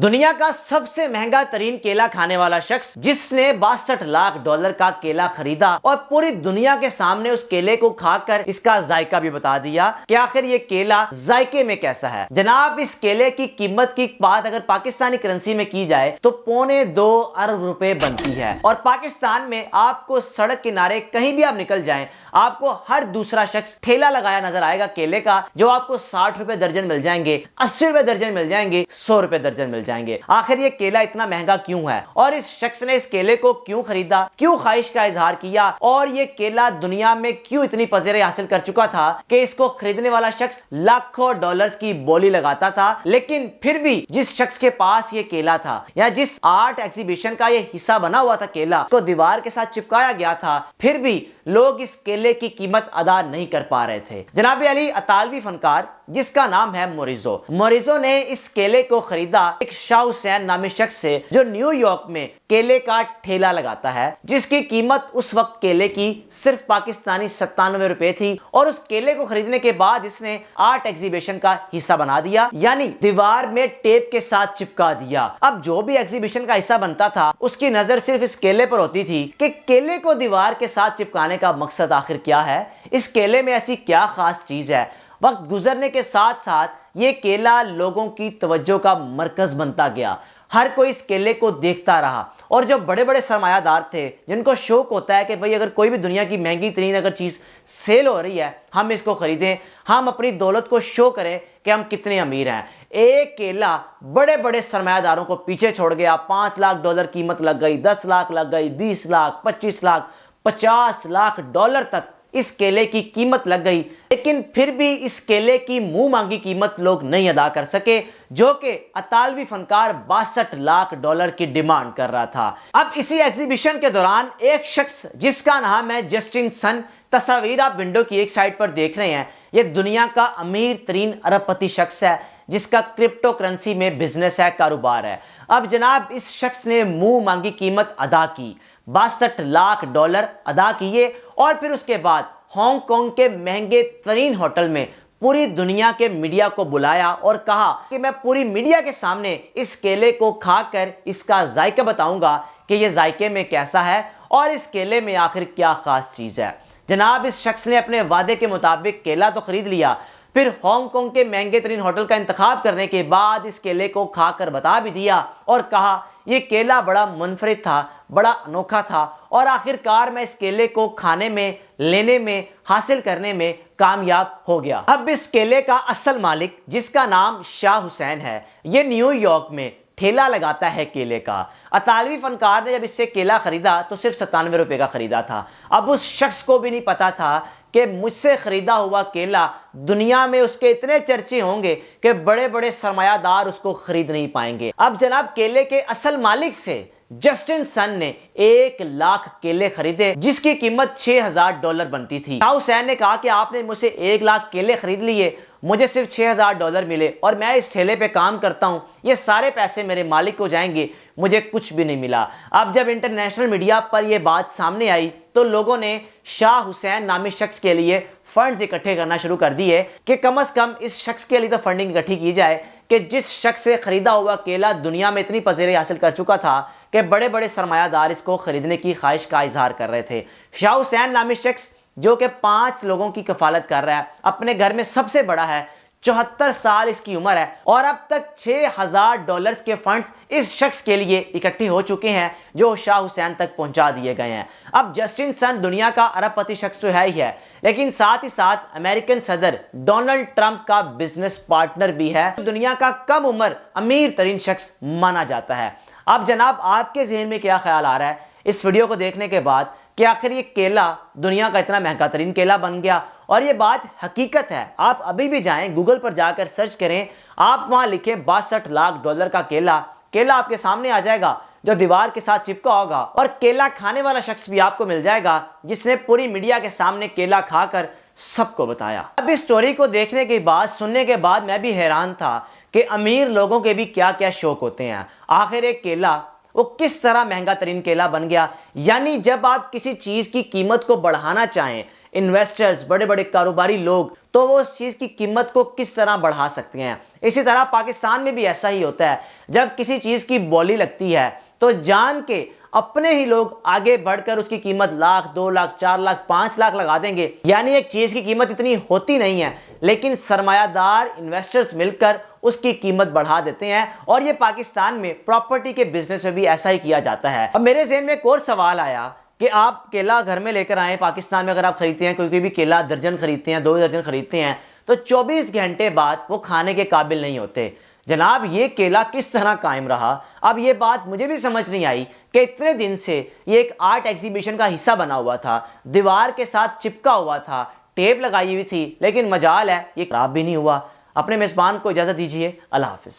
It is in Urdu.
دنیا کا سب سے مہنگا ترین کیلا کھانے والا شخص جس نے 62 لاکھ ڈالر کا کیلا خریدا اور پوری دنیا کے سامنے اس کیلے کو کھا کر اس کا ذائقہ بھی بتا دیا کہ آخر یہ کیلا ذائقے میں کیسا ہے۔ جناب، اس کیلے کی قیمت کی بات اگر پاکستانی کرنسی میں کی جائے تو 2.25 ارب روپے بنتی ہے، اور پاکستان میں آپ کو سڑک کنارے کہیں بھی آپ نکل جائیں آپ کو ہر دوسرا شخص ٹھیلا لگایا نظر آئے گا کیلے کا، جو آپ کو 60 روپے درجن مل جائیں گے، 80 روپے درجن مل جائیں گے، 100 روپے درجن مل جائیں گے۔ آخر یہ کیلا اتنا مہنگا کیوں ہے، اور اس شخص نے اس کیلے کو کیوں خریدا، کیوں خواہش کا اظہار کیا، اور یہ کیلا دنیا میں کیوں اتنی پذیرائی حاصل کر چکا تھا کہ اس کو خریدنے والا شخص لاکھوں ڈالرز کی بولی لگاتا تھا، لیکن پھر بھی جس شخص کے پاس یہ کیلا تھا یا جس آرٹ ایگزیبیشن کا یہ حصہ بنا ہوا تھا کیلا، اس کو دیوار کے ساتھ چپکایا گیا تھا، پھر بھی لوگ اس کیلے کی قیمت ادا نہیں کر پا رہے تھے۔ جناب علی اطالوی فنکار جس کا نام ہے موریزو نے اس کیلے کو خریدا ایک شاہ حسین نامی شخص سے جو نیو یارک میں کیلے کا ٹھیلا لگاتا ہے، جس کی قیمت اس وقت کیلے کی صرف پاکستانی 97 روپے تھی، اور اس کیلے کو خریدنے کے بعد اس نے آرٹ ایگزیبیشن کا حصہ بنا دیا، یعنی دیوار میں ٹیپ کے ساتھ چپکا دیا۔ اب جو بھی ایگزیبیشن کا حصہ بنتا تھا اس کی نظر صرف اس کیلے پر ہوتی تھی کہ کیلے کو دیوار کے ساتھ چپکانے کا مقصد آخر کیا ہے، اس کیلے میں ایسی کیا خاص چیز ہے۔ وقت گزرنے کے ساتھ ساتھ یہ کیلا لوگوں کی توجہ کا مرکز بنتا گیا، ہر کوئی اس کیلے کو دیکھتا رہا، اور جو بڑے بڑے سرمایہ دار تھے جن کو شوق ہوتا ہے کہ بھئی اگر کوئی بھی دنیا کی مہنگی ترین اگر چیز سیل ہو رہی ہے ہم اس کو خریدیں، ہم اپنی دولت کو شو کریں کہ ہم کتنے امیر ہیں۔ ایک کیلا بڑے بڑے سرمایہ داروں کو پیچھے چھوڑ گیا، 5 لاکھ ڈالر قیمت لگ گئی، 10 لاکھ لگ گئی، 20 لاکھ، 25 لاکھ، 50 لاکھ ڈالر تک اس کیلے کی قیمت لگ گئی، لیکن پھر بھی اس کیلے کی منہ مانگی قیمت لوگ نہیں ادا کر سکے، جو کہ اطالوی فنکار 62 لاکھ ڈالر کی ڈیمانڈ کر رہا تھا۔ اب اسی ایگزیبیشن کے دوران ایک شخص جس کا نام ہے جسٹن سن، تصاویر آپ ونڈو کی ایک سائٹ پر دیکھ رہے ہیں، یہ دنیا کا امیر ترین ارب پتی شخص ہے جس کا کرپٹو کرنسی میں بزنس ہے، کاروبار ہے۔ اب جناب اس شخص نے منہ مانگی قیمت ادا کی، 62 لاکھ ڈالر ادا کیے، اور پھر اس کے بعد ہانگ کانگ کے مہنگے ترین ہوٹل میں پوری دنیا کے میڈیا کو بلایا اور کہا کہ میں پوری میڈیا کے سامنے اس کیلے کو کھا کر اس کا ذائقہ بتاؤں گا کہ یہ ذائقے میں کیسا ہے اور اس کیلے میں آخر کیا خاص چیز ہے۔ جناب اس شخص نے اپنے وعدے کے مطابق کیلا تو خرید لیا، پھر ہانگ کانگ کے مہنگے ترین ہوٹل کا انتخاب کرنے کے بعد اس کیلے کو کھا کر بتا بھی دیا اور کہا یہ کیلا بڑا منفرد تھا، بڑا انوکھا تھا، اور آخر کار میں اس کیلے کو کھانے میں، لینے میں، حاصل کرنے میں کامیاب ہو گیا۔ اب اس کیلے کا اصل مالک جس کا نام شاہ حسین ہے، یہ نیو یارک میں ٹھیلا لگاتا ہے کیلے کا۔ اطالوی فنکار نے جب اس سے کیلا خریدا تو صرف 97 روپے کا خریدا تھا۔ اب اس شخص کو بھی نہیں پتا تھا کہ مجھ سے خریدا ہوا کیلا دنیا میں اس کے اتنے چرچے ہوں گے کہ بڑے بڑے سرمایہ دار اس کو خرید نہیں پائیں گے۔ اب جناب کیلے کے اصل مالک سے جسٹن سن نے 1 لاکھ کیلے خریدے جس کی قیمت 6000 ڈالر بنتی تھی۔ شاہ حسین نے کہا کہ آپ نے مجھ سے 1 لاکھ کیلے خرید لیے، مجھے صرف 6000 ڈالر ملے، اور میں اس ٹھیلے پہ کام کرتا ہوں، یہ سارے پیسے میرے مالک کو جائیں گے، مجھے کچھ بھی نہیں ملا۔ اب جب انٹرنیشنل میڈیا پر یہ بات سامنے آئی تو لوگوں نے شاہ حسین نامی شخص کے لیے فنڈز اکٹھے کرنا شروع کر دیے کہ کم از کم اس شخص کے لیے تو فنڈنگ اکٹھی کی جائے کہ جس شخص سے خریدا ہوا کیلا دنیا میں اتنی پذیرائی حاصل کر چکا تھا کہ بڑے بڑے سرمایہ دار اس کو خریدنے کی خواہش کا اظہار کر رہے تھے۔ شاہ حسین نامی شخص جو کہ 5 لوگوں کی کفالت کر رہا ہے، اپنے گھر میں سب سے بڑا ہے، 74 سال اس کی عمر ہے، اور اب تک 6000 ڈالرز کے فنڈز اس شخص کے لیے اکٹھے ہو چکے ہیں جو شاہ حسین تک پہنچا دیے گئے ہیں۔ اب جسٹن سن دنیا کا ارب پتی شخص تو ہے ہی ہے، لیکن ساتھ ہی ساتھ امریکن صدر ڈونلڈ ٹرمپ کا بزنس پارٹنر بھی ہے، دنیا کا کم عمر امیر ترین شخص مانا جاتا ہے۔ اب جناب آپ کے ذہن میں کیا خیال آ رہا ہے اس ویڈیو کو دیکھنے کے بعد کہ آخر یہ کیلا دنیا کا اتنا مہنگا ترین کیلا بن گیا؟ اور یہ بات حقیقت ہے، آپ ابھی بھی جائیں گوگل پر جا کر سرچ کریں، آپ وہاں لکھیں 62 لاکھ ڈالر کا کیلا آپ کے سامنے آ جائے گا جو دیوار کے ساتھ چپکا ہوگا، اور کیلا کھانے والا شخص بھی آپ کو مل جائے گا جس نے پوری میڈیا کے سامنے کیلا کھا کر سب کو بتایا۔ اب اس سٹوری کو دیکھنے کے بعد، سننے کے بعد میں بھی حیران تھا کہ امیر لوگوں کے بھی کیا کیا شوق ہوتے ہیں۔ آخر ایک کیلا وہ کس طرح مہنگا ترین کیلا بن گیا، یعنی جب آپ کسی چیز کی قیمت کو بڑھانا چاہیں، انویسٹرز، بڑے بڑے کاروباری لوگ، تو وہ اس چیز کی قیمت کو کس طرح بڑھا سکتے ہیں۔ اسی طرح پاکستان میں بھی ایسا ہی ہوتا ہے، جب کسی چیز کی بولی لگتی ہے تو جان کے اپنے ہی لوگ آگے بڑھ کر اس کی قیمت لاکھ، 2 لاکھ، 4 لاکھ، 5 لاکھ لگا دیں گے۔ یعنی ایک چیز کی قیمت اتنی ہوتی نہیں ہے، لیکن سرمایہ دار انویسٹرز مل کر اس کی قیمت بڑھا دیتے ہیں، اور یہ پاکستان میں پراپرٹی کے بزنس میں بھی ایسا ہی کیا جاتا ہے۔ اب میرے ذہن میں ایک اور سوال آیا کہ آپ کیلا گھر میں لے کر آئیں، پاکستان میں اگر آپ خریدتے ہیں، کوئی بھی کیلا درجن خریدتے ہیں، 2 درجن خریدتے ہیں، تو 24 گھنٹے بعد وہ کھانے کے قابل نہیں ہوتے۔ جناب یہ کیلا کس طرح قائم رہا؟ اب یہ بات مجھے بھی سمجھ نہیں آئی کہ اتنے دن سے یہ ایک آرٹ ایگزیبیشن کا حصہ بنا ہوا تھا، دیوار کے ساتھ چپکا ہوا تھا، ٹیپ لگائی ہوئی تھی، لیکن مجال ہے یہ خراب بھی نہیں ہوا۔ اپنے میزبان کو اجازت دیجیے، اللہ حافظ۔